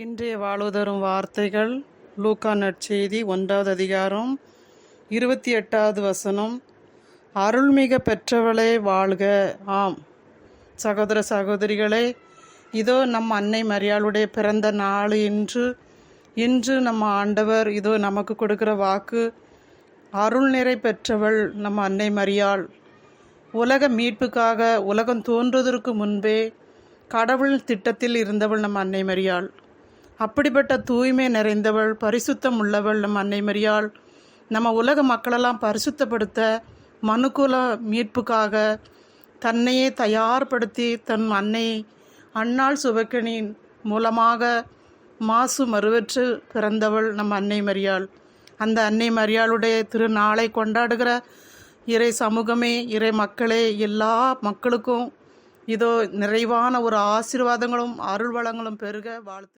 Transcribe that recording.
இன்றைய வாழ்வுதரும் வார்த்தைகள் லூக்கா நற்செய்தி 1வது அதிகாரம் 28வது வசனம். அருள்மிக பெற்றவளே வாழ்க. ஆம் சகோதர சகோதரிகளே, இதோ நம் அன்னை மரியாளுடைய பிறந்த நாள் இன்று நம்ம ஆண்டவர் இதோ நமக்கு கொடுக்கிற வாக்கு, அருள் நிறை பெற்றவள் நம்ம அன்னை மரியாள். உலக மீட்புக்காக உலகம் தோன்றுவதற்கு முன்பே கடவுள் திட்டத்தில் இருந்தவள் நம்ம அன்னை மரியாள். அப்படிப்பட்ட தூய்மை நிறைந்தவள், பரிசுத்தம் உள்ளவள் நம்ம அன்னை மரியாள். நம்ம உலக மக்களெல்லாம் பரிசுத்தப்படுத்த மனுக்குல மீட்புக்காக தன்னையே தயார்படுத்தி தன் அன்னை அன்னாள் சுபக்கனின் மூலமாக மாசு மறுவற்று பிறந்தவள் நம்ம அன்னை மரியாள். அந்த அன்னை மரியாளுடைய திருநாளை கொண்டாடுகிற இறை சமூகமே, இறை மக்களே, எல்லா மக்களுக்கும் இதோ நிறைவான ஒரு ஆசீர்வாதங்களும் அருள் வளங்களும் பெருக வாழ்த்து.